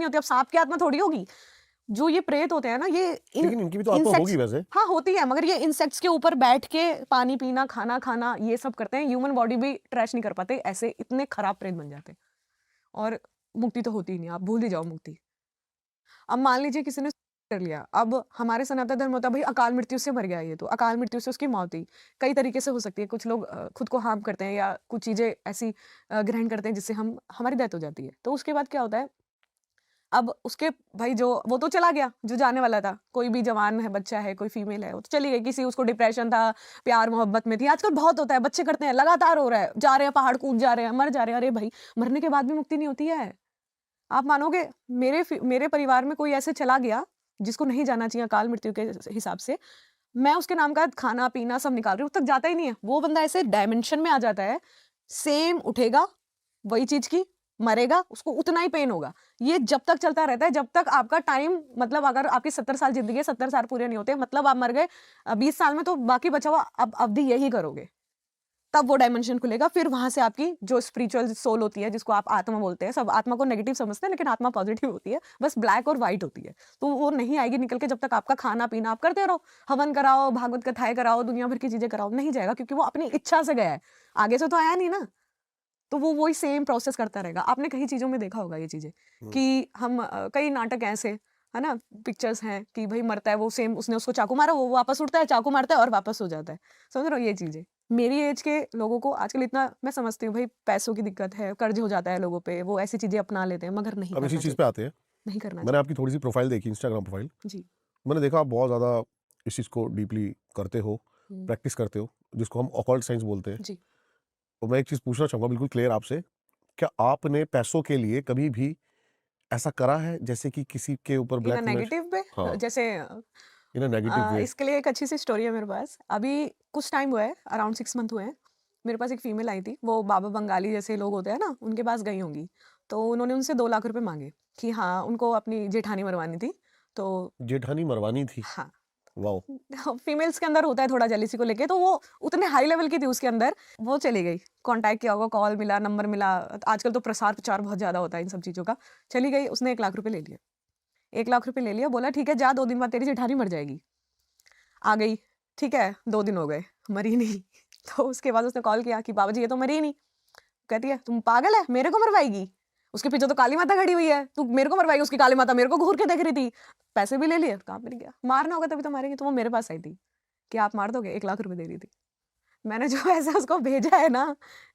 नहीं होती, अब सांप की आत्मा थोड़ी होगी। जो ये प्रेत होते हैं ना, ये लेकिन इनकी भी तो आत्मा होगी वैसे। हाँ होती है, मगर ये इंसेक्ट्स के ऊपर बैठ के पानी पीना, खाना खाना, ये सब करते हैं। ह्यूमन बॉडी भी ट्रैश नहीं कर पाते, ऐसे इतने खराब प्रेत बन जाते हैं। और मुक्ति तो होती ही नहीं, आप भूल ही जाओ मुक्ति। अब मान लीजिए किसी ने कर लिया, अब हमारे सनातन धर्म होता है भाई अकाल मृत्यु से मर गया, ये तो अकाल मृत्यु से उसकी मौत हुई। कई तरीके से हो सकती है, कुछ लोग खुद को हार्म करते हैं या कुछ चीजें ऐसी ग्रहण करते हैं जिससे हमारी डेथ हो जाती है। तो उसके बाद क्या होता है, अब उसके भाई जो वो तो चला गया, जो जाने वाला था, कोई भी जवान है, बच्चा है, कोई फीमेल है, वो तो चली गई। किसी उसको डिप्रेशन था, प्यार मोहब्बत में थी, आजकल बहुत होता है, बच्चे करते हैं, लगातार हो रहा है, जा रहे हैं पहाड़ कूद जा रहे हैं, मर जा रहे हैं। अरे भाई, मरने के बाद भी मुक्ति नहीं होती है। आप मानोगे, मेरे परिवार में कोई ऐसे चला गया जिसको नहीं जाना चाहिए अकाल मृत्यु के हिसाब से, मैं उसके नाम का खाना पीना सब निकाल रही हूँ, तक जाता ही नहीं है। वो बंदा ऐसे डायमेंशन में आ जाता है, सेम उठेगा वही चीज की, मरेगा, उसको उतना ही पेन होगा। ये जब तक चलता रहता है, जब तक आपका टाइम, मतलब अगर आपकी 70 साल जिंदगी है, 70 साल पूरे नहीं होते, मतलब आप मर गए 20 साल में, तो बाकी बचा हुआ अब अवधि यही करोगे, तब वो डायमेंशन खुलेगा। फिर वहां से आपकी जो स्पिरिचुअल सोल होती है, जिसको आप आत्मा बोलते हैं, सब आत्मा को नेगेटिव समझते हैं, लेकिन आत्मा पॉजिटिव होती है, बस ब्लैक और व्हाइट होती है। तो वो नहीं आएगी निकल के, जब तक आपका खाना पीना आप करते रहो, हवन कराओ, भागवत कथाएं कराओ, दुनिया भर की चीजें कराओ, नहीं जाएगा, क्योंकि वो अपनी इच्छा से गया है, आगे से तो आया नहीं ना। तो वो वही सेम प्रोसेस करता रहेगा। आपने कई चीजों में देखा होगा ये चीजें, कि हम कई नाटक ऐसे है ना, पिक्चर्स हैं कि भाई मरता है वो, सेम उसने उसको चाकू मारा, वो वापस उठता है, चाकू मारता है और वापस हो जाता है। समझ रहे हो ये चीजें? मेरी एज के लोगों को आजकल इतना मैं समझती हूँ, भाई पैसों की दिक्कत है, कर्ज हो जाता है लोगों पे, वो ऐसी चीजें अपना लेते हैं, मगर नहीं अब इसी करना चीज चाहिए, पे आते हैं। नहीं करना मैंने आपकी थोड़ी सी प्रोफाइल देखी, इंस्टाग्राम प्रोफाइल, चाहिए। जी। मैंने देखा आप बहुत ज्यादा इस चीज को डीपली करते हो, हम्म, प्रैक्टिस करते हो, जिसको हम ऑकल्ट साइंस बोलते हैं। जी। तो मैं एक चीज पूछना चाहूंगा बिल्कुल क्लियर आपसे, क्या आपने पैसों के लिए कभी भी ऐसा करा है, जैसे कि किसी के ऊपर इन ब्लैक मैजिक? नेगेटिव पे, हाँ, जैसे इन अ नेगेटिव वे। इसके लिए एक अच्छी सी स्टोरी है मेरे पास। अभी कुछ टाइम हुआ है, अराउंड 6 मंथ हुए हैं, मेरे पास एक फीमेल आई थी। वो बाबा बंगाली जैसे लोग होते हैं ना, उनके पास गई होंगी। तो उन्होंने उनसे 2 लाख रुपए मांगे कि हाँ, उनको अपनी जेठानी मरवानी थी। तो जेठानी मरवानी थी? हाँ, वाओ। फीमेल्स के अंदर होता है थोड़ा जेलिसी को लेके, तो वो उतने हाई लेवल की थी उसके अंदर। वो चली गई, कांटेक्ट किया होगा, कॉल मिला, नंबर मिला, आजकल तो प्रसार प्रचार बहुत ज्यादा होता है इन सब चीजों का। चली गई, उसने 1 लाख रुपए ले लिए। 1 लाख रुपए ले लिया, बोला ठीक है जा, 2 दिन बाद तेरी जेठानी मर जाएगी। आ गई, ठीक है, 2 दिन हो गए, मरी नहीं। तो उसके बाद उसने कॉल किया कि बाबा जी ये तो मरी ही नहीं। कहती है तुम पागल है, मेरे को मरवाएगी? उसके पीछे तो काली माता खड़ी हुई है, तू मेरे को मरवाएगी? उसकी काली माता मेरे को घूर के देख रही थी। पैसे भी ले लिए, काम मिल गया। मारना होगा तभी तो मारेंगे। तो वो मेरे पास आई थी कि आप मार दोगे, 1 लाख रुपए दे रही थी। मैंने जो ऐसा उसको भेजा है ना,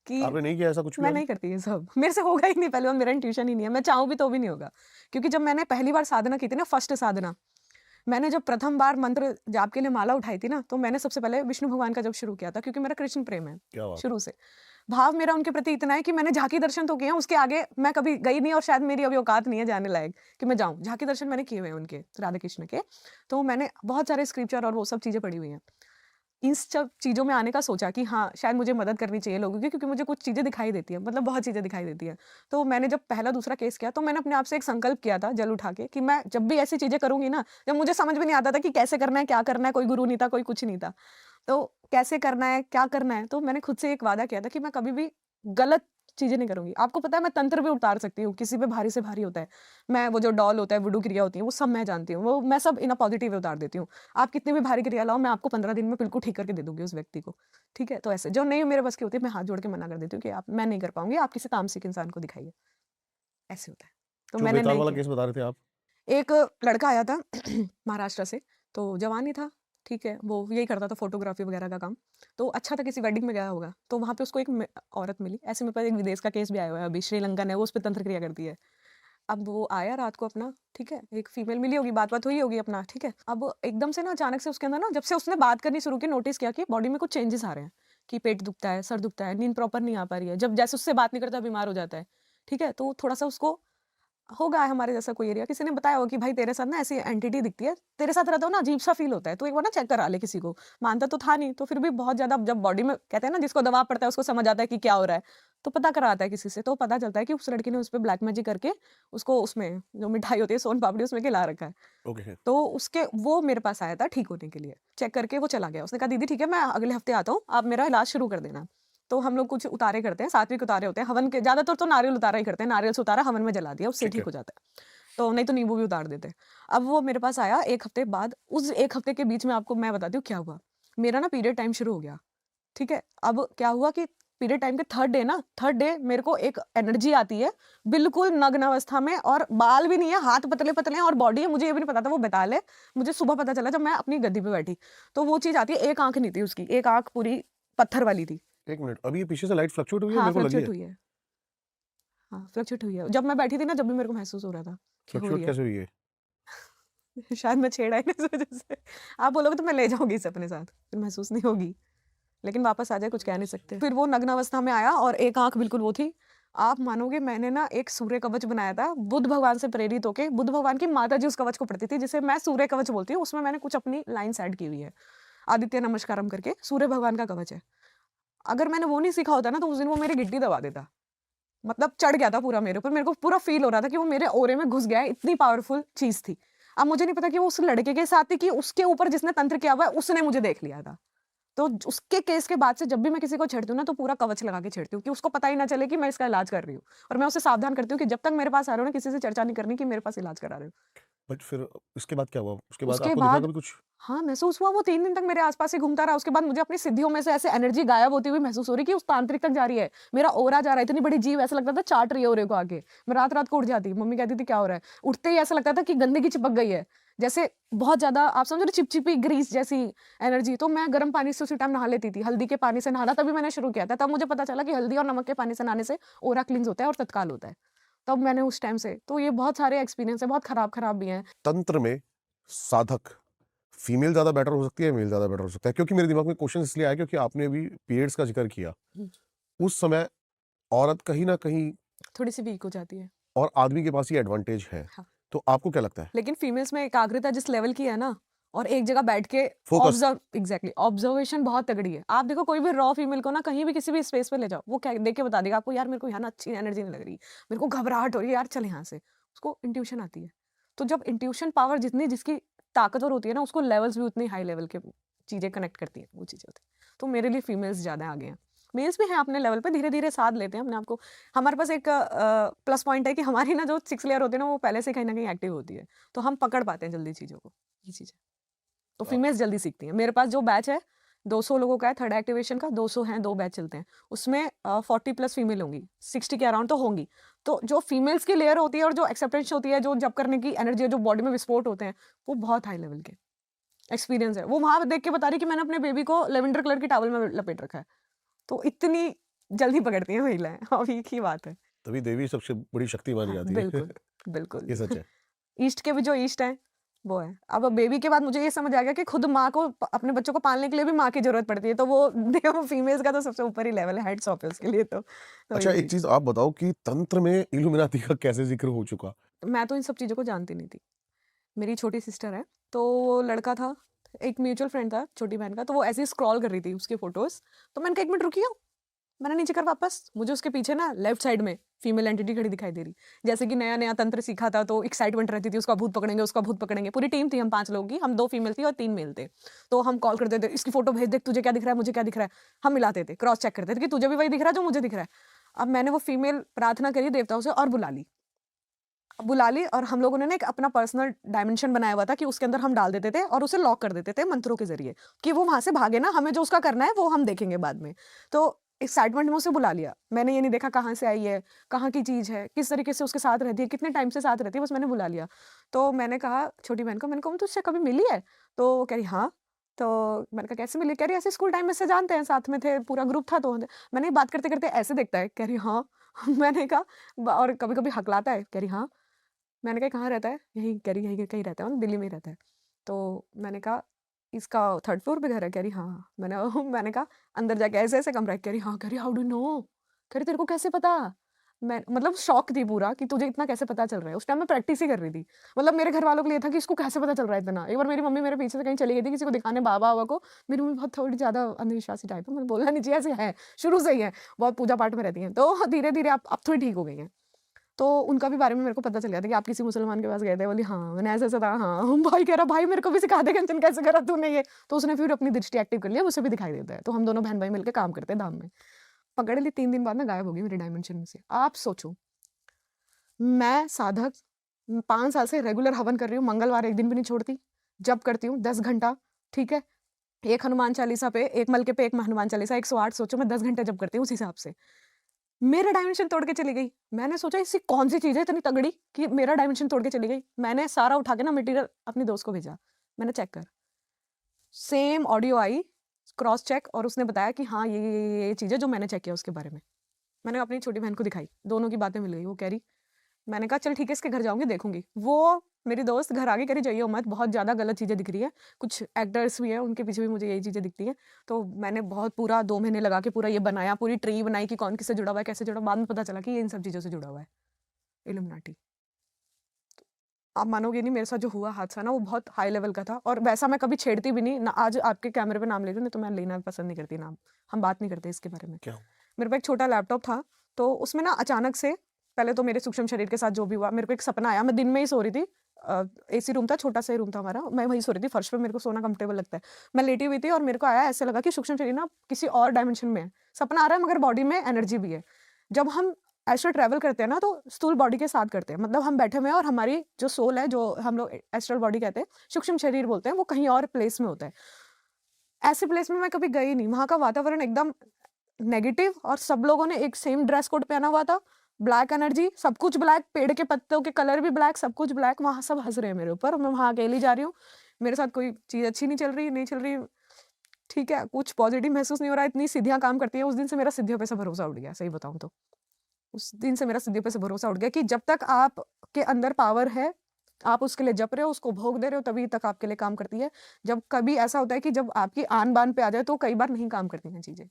कि आपने नहीं किया ऐसा कुछ भी मैं अभी? नहीं करती ये सब, मेरे से होगा ही नहीं, पहले मेरा इंट्यूशन ही नहीं है, मैं चाहूँ भी तो भी नहीं होगा। क्योंकि जब मैंने पहली बार साधना की थी ना, फर्स्ट साधना, मैंने जब प्रथम बार मंत्र जाप के लिए माला उठाई थी ना, तो मैंने सबसे पहले विष्णु भगवान का जब शुरू किया था, क्योंकि मेरा कृष्ण प्रेम है क्या बात है। शुरू से। भाव मेरा उनके प्रति इतना है कि मैंने झांकी दर्शन तो किए हैं, उसके आगे मैं कभी गई नहीं, और शायद मेरी अभी औकात नहीं है जाने लायक कि मैं जाऊं। झांकी दर्शन मैंने किए हुए हैं उनके, राधा कृष्ण के। तो मैंने बहुत सारे स्क्रिप्चर और वो सब चीजें पढ़ी हुई हैं। इन सब चीज़ों में आने का सोचा कि हाँ, शायद मुझे मदद करनी चाहिए लोगों की, क्योंकि मुझे कुछ चीज़ें दिखाई देती हैं, मतलब बहुत चीज़ें दिखाई देती हैं। तो मैंने जब पहला दूसरा केस किया, तो मैंने अपने आप से एक संकल्प किया था जल उठा के, कि मैं जब भी ऐसी चीज़ें करूँगी ना, जब मुझे समझ में नहीं आता था कि कैसे करना है, क्या करना है, कोई गुरु नहीं था, कोई कुछ नहीं था, तो कैसे करना है, क्या करना है, तो मैंने खुद से एक वादा किया था कि मैं कभी भी गलत चीज़ें नहीं करूँगी। आपको पता है मैं तंत्र भी उतार सकती हूँ, किसी पे भारी से भारी होता है। मैं वो जो डॉल होता है, वुडू क्रिया होती है, वो सब मैं जानती हूँ। वो मैं सब इन अ पॉजिटिव वे उतार देती हूँ। आप कितनी भी भारी क्रिया लाओ, मैं आपको 15 दिन में बिल्कुल ठीक करके दे दूँगी उस व्यक्ति को। ठीक है? तो ऐसे जो नहीं मेरे बस की होती है, मैं हाथ जोड़ के मना कर देती हूँ कि आप मैं नहीं कर पाऊँगी, आप किसी तामसिक इंसान को दिखाइए। ऐसे होता है। तो जो मैंने बेताल नहीं वाला किया। केस बता रहे थे आप? एक लड़का आया था महाराष्ट्र से, तो जवान ही था, ठीक है? वो यही करता था फ़ोटोग्राफ़ी वगैरह का काम। तो अच्छा था, किसी वेडिंग में गया होगा, तो वहाँ पे उसको एक औरत मिली। ऐसे मेरे पास एक विदेश का केस भी आया हुआ है अभी, श्रीलंकन है वो, उस पे तंत्र क्रिया करती है। अब वो आया रात को अपना, ठीक है? एक फीमेल मिली होगी, बात-वात हुई होगी अपना, ठीक है? अब एकदम से ना अचानक से उसके अंदर ना, जब से उसने बात करनी शुरू की, नोटिस किया कि बॉडी में कुछ चेंजेस आ रहे हैं, कि पेट दुखता है, सर दुखता है, नींद प्रॉपर नहीं आ पा रही है। जब जैसे उससे बात नहीं करता बीमार हो जाता है, ठीक है? तो थोड़ा-सा उसको होगा हमारे जैसा कोई एरिया, किसी ने बताया होगा कि भाई तेरे साथ ना ऐसी एंटिटी दिखती है, तेरे साथ रहता हो ना अजीब सा फील होता है, तो एक बार ना चेक करा ले किसी को। मानता तो था नहीं, तो फिर भी बहुत ज़्यादा जब बॉडी में कहते हैं ना, जिसको दबाव पड़ता है उसको समझ आता है कि क्या हो रहा है, तो पता कराता है किसी से, तो पता चलता है कि उस लड़की ने उस पे ब्लैक मैजिक करके उसको, उसमें जो मिठाई होती है सोन पापड़ी, उसमें खिला रखा है। ओके। तो उसके वो मेरे पास आया था ठीक होने के लिए, चेक करके वो चला गया। उसने कहा दीदी ठीक है, मैं अगले हफ्ते आता हूँ, आप मेरा इलाज शुरू कर देना। तो हम लोग कुछ उतारे करते हैं, सात्विक उतारे होते हैं, हवन के ज़्यादातर तो नारियल उतारा ही करते हैं, नारियल से उतारा हवन में जला दिया, उससे ठीक ठीक है। हो जाता है। तो नहीं तो नींबू भी उतार देते। अब वो मेरे पास आया 1 हफ्ते बाद, उस 1 हफ्ते के बीच में आपको मैं बताती हूँ क्या हुआ। मेरा ना पीरियड टाइम शुरू हो गया, ठीक है? अब क्या हुआ कि पीरियड टाइम के थर्ड डे मेरे को एक एनर्जी आती है, बिल्कुल नग्न अवस्था में, और बाल भी नहीं है, हाथ पतले-पतले हैं और बॉडी है, मुझे ये भी नहीं पता था वो बेताल है। मुझे सुबह पता चला जब मैं अपनी गद्दी पे बैठी। तो वो चीज़ आती है, एक आँख नहीं थी उसकी, एक आँख पूरी पत्थर वाली थी। 1 मिनट, अभी ये पीछे से लाइट फ्लक्चुएट हुई है? हाँ, मेरे को लगी फ्लक्चुएट है। हुई है। हाँ, फ्लक्चुएट हुई है। जब मैं बैठी थी ना, जब भी मेरे को महसूस हो रहा था कि हो फ्लक्चुएट रही है। कैसे हुई है? शायद मैं छेड़ा है ना इस वज़ह से। आप बोलोगे तो मैं ले जाऊँगी इसे अपने साथ, फिर महसूस नहीं होगी। लेकिन वापस आ जाए कुछ कह नहीं सकते। फिर वो नग्न अवस्था में आया और एक आँख बिल्कुल वो थी। आप मानोगे मैंने ना एक सूर्य कवच बनाया था, बुद्ध भगवान से प्रेरित होके। बुद्ध भगवान की माताजी उस कवच को पढ़ती थी, जिसे मैं सूर्य कवच बोलती हूँ। उसमें मैंने कुछ अपनी लाइन्स ऐड की हुई है। आदित्य नमस्कारम करके सूर्य भगवान का कवच है। अगर मैंने वो नहीं सीखा होता ना, तो उस दिन वो मेरी गिट्टी दबा देता। मतलब चढ़ गया था पूरा मेरे ऊपर। मेरे को पूरा फ़ील हो रहा था कि वो मेरे ऑरे में घुस गया है, इतनी पावरफुल चीज़ थी। अब मुझे नहीं पता कि वो उस लड़के के साथ थी कि उसके ऊपर जिसने तंत्र किया हुआ है, उसने मुझे देख लिया था। तो उसके केस के बाद से जब भी मैं किसी को छेड़ती हूँ ना, तो पूरा कवच लगा के छेड़ती हूँ कि उसको पता ही ना चले कि मैं इसका इलाज कर रही हूँ। और मैं उसे सावधान करती हूँ कि जब तक मेरे पास आ रहे हो ना, किसी से चर्चा नहीं करनी कि मेरे पास इलाज करा रहे हो। बट फिर इसके बाद क्या हुआ? उसके बाद उसके आपको दिखा बाद कभी कुछ? हाँ, महसूस हुआ वो 3 दिन तक मेरे आस-पास ही घूमता रहा। उसके बाद मुझे अपनी सिद्धियों में से ऐसे एनर्जी गायब होती हुई महसूस हो रही कि उस तांत्रिक तक जा रही है। मेरा ऑरा जा रहा है, इतनी बड़ी जीभ ऐसा लगता था चाट रही है ऑरे को आके। मैं रात-रात को उठ जाती, मम्मी कहती थी क्या हो रहा है? उठते ही ऐसा लगता था कि गंदगी चिपक गई है। जैसे बहुत ज़्यादा आप समझ रहे हो, चिपचिपी ग्रीस जैसी एनर्जी। तो मैं गर्म पानी से उसी टाइम नहा लेती थी, हल्दी के पानी से नहाना तभी मैंने शुरू किया था। तब मुझे पता चला कि हल्दी और नमक के पानी से नहाने से ऑरा क्लींस होता है और तत्काल होता है। तब मैंने उस टाइम से तो ये बहुत सारे एक्सपीरियंस है, बहुत खराब-खराब भी हैं। तंत्र में साधक फीमेल ज़्यादा बेटर हो सकती है, मेल ज़्यादा बेटर हो सकता है? क्योंकि मेरे दिमाग में क्वेश्चन इसलिए आया क्योंकि आपने अभी पीरियड्स का ज़िक्र किया। हुँ, उस समय औरत कहीं न कहीं थोड़ी-सी वीक हो जाती है। और आदमी के पास ये एडवांटेज है। हाँ। तो आपको क्या लगता है? लेकिन फीमेल्स में एकाग्रता जिस लेवल की है ना, और एक जगह बैठ के फोकस। ऑब्जर्वेशन बहुत तगड़ी है। आप देखो कोई भी रॉ फीमेल को ना कहीं भी किसी भी स्पेस पे ले जाओ, वो क्या देख के बता देगा आपको, यार मेरे को यहाँ ना अच्छी एनर्जी नहीं लग रही, मेरे को घबराहट हो रही है, यार चल यहाँ से। उसको इंट्यूशन आती है। तो जब इंट्यूशन पावर जितनी जिसकी ताकतवर होती है ना, उसको लेवल्स भी उतनी हाई लेवल के चीज़ें कनेक्ट करती हैं, वो चीज़ें होती हैं। तो मेरे लिए फीमेल्स ज़्यादा आगे हैं। मेल्स भी हैं अपने लेवल पे, धीरे-धीरे साध लेते हैं अपने आप को। हमारे पास एक प्लस पॉइंट है कि हमारी ना जो 6 लेयर होती है ना, वो पहले से कहीं न कहीं एक्टिव होती है। तो हम पकड़ पाते हैं जल्दी चीज़ों को, ये चीज़ है। तो अ, फीमेल्स जल्दी सीखती हैं। मेरे पास जो बैच है 200 लोगों का है, थर्ड एक्टिवेशन का 200 हैं, 2 बैच चलते हैं। उसमें 40 प्लस फीमेल होंगी, 60 के अराउंड तो होंगी। तो जो फीमेल्स की लेयर होती है और जो एक्सेप्टेंस होती है, जो जप करने की एनर्जी है, जो बॉडी में विस्फोट होते हैं, वो बहुत हाई लेवल के एक्सपीरियंस है। वो वहाँ देख के बता रही है कि मैंने अपने बेबी को लेवेंडर कलर की टॉवल में लपेट रखा है। तो इतनी जल्दी पकड़ती हैं महिलाएँ। अब एक ही बात है। तभी देवी सबसे बड़ी शक्ति मानी हाँ, जाती है। बिल्कुल, बिल्कुल। ये सच है। ईस्ट के भी जो ईस्ट हैं, वो है। अब बेबी के बाद मुझे ये समझ आ गया कि खुद माँ को अपने बच्चों को पालने के लिए भी माँ की ज़रूरत पड़ती है। तो वो देखो फीमेल्स का तो सबसे ऊपर ही लेवल है, हैट्स ऑफ है उसके लिए तो अच्छा, ये एक चीज़। चीज़ आप बताओ कि तंत्र में इल्यूमिनाती का कैसे ज़िक्र हो चुका? मैं तो इन सब चीज़ों को जानती नहीं थी। मेरी छोटी सिस्टर है, तो वो लड़का था, एक म्यूचुअल फ्रेंड था छोटी बहन का, तो वो ऐसे ही स्क्रॉल कर रही थी उसकी फ़ोटोज़। तो मैंने कहा 1 मिनट रुकिए, मैंने नीचे कर वापस, मुझे उसके पीछे ना लेफ्ट साइड में फीमेल एंटिटी खड़ी दिखाई दे रही। जैसे कि नया-नया तंत्र सीखा था तो एक्साइटमेंट रहती थी, उसका भूत पकड़ेंगे, उसका भूत पकड़ेंगे। पूरी टीम थी हम 5 लोगों की, हम 2 फीमेल थी और 3 मेल थे। तो हम कॉल करते थे, इसकी फ़ोटो भेज देख, तुझे क्या दिख रहा है, मुझे क्या दिख रहा है। हम मिलाते थे, क्रॉस चेक करते थे कि तुझे भी वही दिख रहा है जो मुझे दिख रहा है। अब मैंने वो फीमेल प्रार्थना करी देवताओं से और बुला ली और हम लोगों ने ना एक अपना पर्सनल डायमेंशन बनाया हुआ था कि उसके अंदर हम डाल देते थे और उसे लॉक कर देते थे मंत्रों के ज़रिए कि वो वहाँ से भागे ना, हमें जो उसका करना है वो हम देखेंगे बाद में। तो एक्साइटमेंट में उसे बुला लिया। मैंने ये नहीं देखा कहाँ से आई है, कहाँ की चीज़ है, किस तरीके से उसके साथ रहती है, कितने टाइम से साथ रहती है, बस मैंने बुला लिया। तो मैंने कहा छोटी बहन को, मैंने कहा, "वो तुझसे कभी मिली है?" तो वो कह रही, "हाँ।" तो मैंने कहा, "कैसे मिली?" कह रही, "ऐसे स्कूल टाइम में से जानते हैं, साथ में थे, पूरा ग्रुप था तो।" मैंने बात करते-करते ऐसे देखता है? कह रही, "हाँ।" मैंने कहा, "ब और कभी-कभी हकलाता है?" कह रही, "हाँ।" मैंने कहा, "कहाँ रहता है?" यहीं कह रही, "यहीं कहीं रहता है, दिल्ली में ही रहता है।" तो मैंने कहा, "इसका 3rd फ्लोर पे घर है?" कह रही, "हाँ।" मैंने मैंने कहा, "अंदर जाके ऐसे-ऐसे कमरा है?" कह रही, "हाँ।" कह रही, "हाउ डू यू नो?" कह रही, "तेरे को कैसे पता?" मैं मतलब शॉक थी पूरा कि तुझे इतना कैसे पता चल रहा है? उस टाइम मैं प्रैक्टिस ही कर रही थी। मतलब मेरे घर वालों को ये था कि इसको कैसे पता चल रहा है इतना? एक बार मेरी मम्मी मेरे पीछे से कहीं चली गई थी किसी को दिखाने बाबा-वाबा को। मेरी मम्मी बहुत थोड़ी ज़्यादा अंधविश्वासी टाइप है, मैंने बोलना नहीं चाहिए, ऐसे है, शुरू से ही है, बहुत पूजा-पाठ में रहती हैं। तो धीरे-धीरे अब थोड़ी ठीक हो गई हैं। तो उनका भी बारे में मेरे को पता चल गया था कि आप किसी मुसलमान के पास गए थे? बोली हाँ, मैंने ऐसा-ऐसा था हाँ। भाई कह रहा भाई मेरे को भी सिखा दे कंचन कैसे करा तूने ये? तो उसने फिर अपनी दृष्टि एक्टिव कर लिया, उसे भी दिखाई देता है। तो हम दोनों बहन-भाई मिलके काम करते हैं धाम में। पकड़ ली 3 दिन बाद ना गायब हो गई मेरे डायमेंशन में से। आप सोचो, मैं साधक 5 साल से रेगुलर हवन कर रही हूँ, मंगलवार एक दिन भी नहीं छोड़ती, जप करती हूँ 10 घंटा, ठीक है? एक हनुमान चालीसा पे, एक मलके पे एक हनुमान चालीसा, 108 सोचो मैं 10 घंटे जप करती हूँ उस हिसाब से। मेरा डायमेंशन तोड़ के चली गई। मैंने सोचा ऐसी कौन-सी चीज़ है इतनी तगड़ी कि मेरा डायमेंशन तोड़ के चली गई। मैंने सारा उठा के ना मटीरियल अपनी दोस्त को भेजा। मैंने चेक कर। सेम ऑडियो आई, क्रॉस चेक और उसने बताया कि हाँ, ये चीज़ है जो मैंने चेक किया उसके बारे में। मैंने अपनी छोटी बहन को दिखाई, दोनों की बातें मिल गई। वो कह रही मैंने कहा चल ठीक है इसके घर जाऊँगी देखूँगी। वो मेरी दोस्त घर आ गई कह रही जाइयो मत, बहुत ज़्यादा गलत चीज़ें दिख रही है। कुछ एक्टर्स भी हैं उनके पीछे भी मुझे यही चीज़ें दिखती हैं। तो मैंने बहुत पूरा 2 महीने लगा के पूरा ये बनाया, पूरी ट्री बनाई कि कौन किससे जुड़ा हुआ है, कैसे जुड़ा। बाद में पता चला कि ये इन सब चीज़ों से जुड़ा हुआ है, इल्यूमिनाटी। आप मानोगे नहीं मेरे साथ जो हुआ हादसा ना वो बहुत हाई लेवल का था और वैसा मैं कभी छेड़ती भी नहीं ना। आज आपके कैमरे पे नाम ले रही हूँ, नहीं तो मैं लेना पसंद नहीं करती नाम। हम बात नहीं करते इसके बारे में। क्या? मेरे पास एक छोटा लैपटॉप था, तो उसमें ना अचानक से पहले तो मेरे सूक्ष्म शरीर के साथ जो भी हुआ, मेरे को एक सपना आया। मैं दिन में ही सो रही थी। एसी रूम था, छोटा सा ही रूम था हमारा। मैं वहीं सो रही थी, फर्श पे मेरे को सोना कंफर्टेबल लगता है। मैं लेटी हुई थी और मेरे को आया ऐसे लगा कि सूक्ष्म शरीर ना किसी और डायमेंशन में है। सपना आ रहा है मगर बॉडी में एनर्जी भी है। जब हम एस्ट्रल ट्रैवल करते हैं ना तो स्थूल बॉडी के साथ करते हैं। मतलब हम बैठे हुए हैं और हमारी जो सोल है, जो हम लोग एस्ट्रल बॉडी कहते हैं, सूक्ष्म शरीर बोलते हैं, वो कहीं और प्लेस में होता है। ऐसे प्लेस में मैं कभी गई नहीं। वहाँ का वातावरण एकदम नेगेटिव और सब लोगों ने एक सेम ड्रेस कोड पहना हुआ था। ब्लैक एनर्जी, सब कुछ ब्लैक, पेड़ के पत्तों के कलर भी ब्लैक, सब कुछ ब्लैक। वहाँ सब हँस रहे हैं मेरे ऊपर और मैं वहाँ अकेली जा रही हूँ। मेरे साथ कोई चीज़ अच्छी नहीं चल रही, ठीक है, कुछ पॉज़िटिव महसूस नहीं हो रहा है, इतनी सिद्धियाँ काम करती हैं। उस दिन से मेरा सिद्धियों पे से भरोसा उठ गया, सही बताऊँ तो। उस दिन से मेरा सिद्धियों पे से भरोसा उठ गया कि जब तक आपके अंदर पावर है, आप उसके लिए जप रहे हो, उसको भोग दे रहे हो, तभी तक आपके लिए काम करती है। जब कभी ऐसा होता है कि जब आपकी आन-बान पे आ जाए तो कई बार नहीं काम करती हैं चीज़ें।